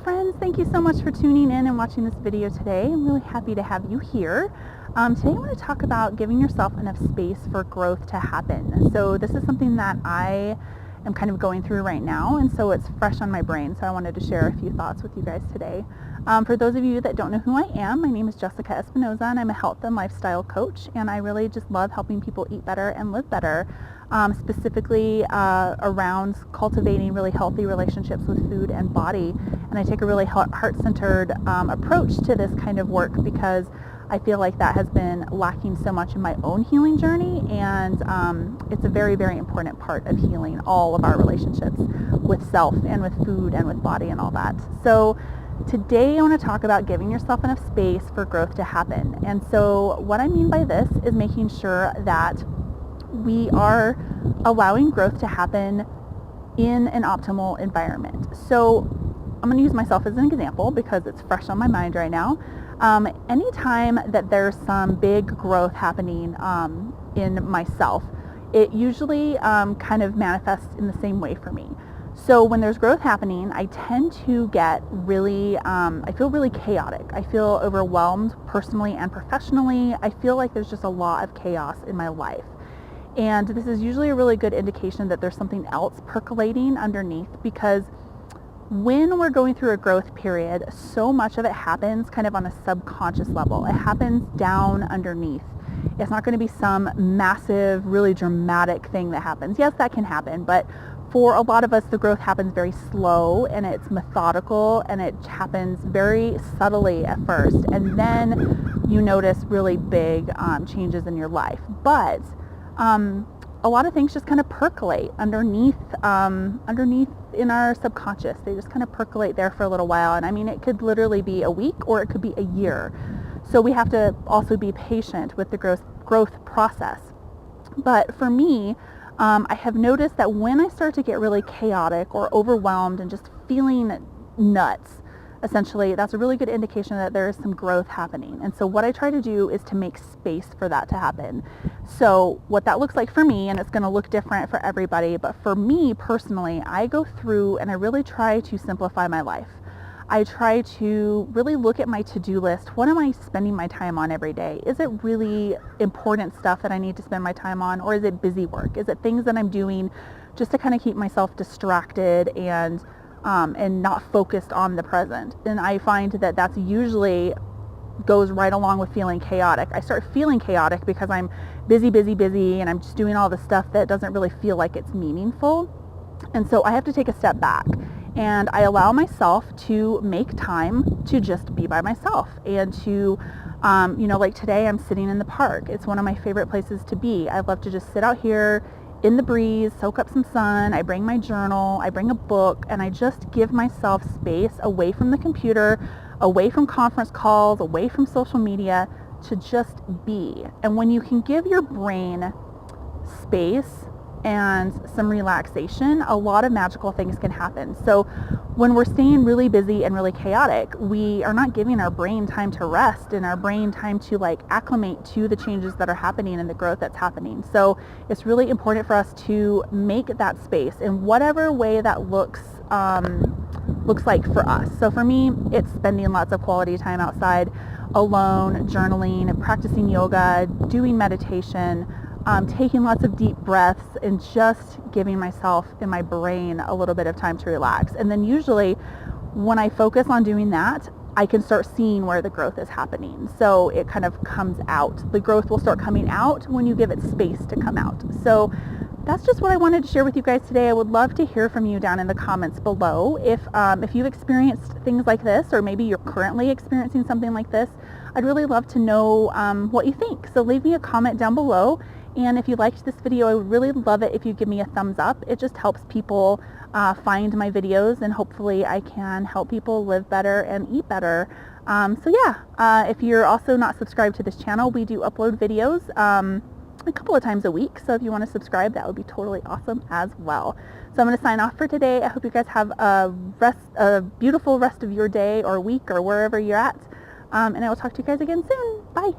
friends, thank you so much for tuning in and watching this video today. I'm really happy to have you here. Today I want to talk about giving yourself enough space for growth to happen. So this is something that I am kind of going through right now, and so it's fresh on my brain, so I wanted to share a few thoughts with you guys today. For those of you that don't know who I am, my name is Jessica Espinoza, and I'm a health and lifestyle coach, and I really just love helping people eat better and live better, specifically around cultivating really healthy relationships with food and body. And I take a really heart-centered approach to this kind of work because I feel like that has been lacking so much in my own healing journey, and it's a very, very important part of healing all of our relationships with self and with food and with body and all that. So today I want to talk about giving yourself enough space for growth to happen. And so what I mean by this is making sure that we are allowing growth to happen in an optimal environment. So I'm going to use myself as an example because it's fresh on my mind right now. Anytime that there's some big growth happening in myself, it usually kind of manifests in the same way for me. So when there's growth happening, I tend to get really, I feel really chaotic. I feel overwhelmed personally and professionally. I feel like there's just a lot of chaos in my life. And this is usually a really good indication that there's something else percolating underneath, because when we're going through a growth period, so much of it happens kind of on a subconscious level. It happens down underneath. It's not going to be some massive, really dramatic thing that happens. Yes, that can happen, but for a lot of us, the growth happens very slow and it's methodical and it happens very subtly at first. And then you notice really big changes in your life. But a lot of things just kind of percolate underneath in our subconscious. They just kind of percolate there for a little while. And I mean, it could literally be a week or it could be a year. So we have to also be patient with the growth process. But for me, I have noticed that when I start to get really chaotic or overwhelmed and just feeling nuts, essentially, that's a really good indication that there is some growth happening. And so what I try to do is to make space for that to happen. So what that looks like for me, and it's going to look different for everybody, but for me personally, I go through and I really try to simplify my life. I try to really look at my to-do list. What am I spending my time on every day? Is it really important stuff that I need to spend my time on, or is it busy work? Is it things that I'm doing just to kind of keep myself distracted and not focused on the present? And I find that that's usually goes right along with feeling chaotic. I start feeling chaotic because I'm busy, and I'm just doing all the stuff that doesn't really feel like it's meaningful. And so I have to take a step back and I allow myself to make time to just be by myself and to, like today I'm sitting in the park. It's one of my favorite places to be. I love to just sit out here in the breeze, soak up some sun. I bring my journal, I bring a book, and I just give myself space away from the computer, away from conference calls, away from social media, to just be. And when you can give your brain space and some relaxation, a lot of magical things can happen. So when we're staying really busy and really chaotic, we are not giving our brain time to rest and our brain time to acclimate to the changes that are happening and the growth that's happening. So it's really important for us to make that space in whatever way that looks like for us. So for me, it's spending lots of quality time outside, alone, journaling, practicing yoga, doing meditation, taking lots of deep breaths, and just giving myself and my brain a little bit of time to relax. And then usually when I focus on doing that, I can start seeing where the growth is happening. So it kind of comes out. The growth will start coming out when you give it space to come out. So that's just what I wanted to share with you guys today. I would love to hear from you down in the comments below. If you've experienced things like this, or maybe you're currently experiencing something like this, I'd really love to know what you think. So leave me a comment down below. And if you liked this video, I would really love it if you give me a thumbs up. It just helps people find my videos, and hopefully I can help people live better and eat better. If you're also not subscribed to this channel, we do upload videos a couple of times a week. So if you want to subscribe, that would be totally awesome as well. So I'm going to sign off for today. I hope you guys have a beautiful rest of your day or week or wherever you're at. And I will talk to you guys again soon. Bye.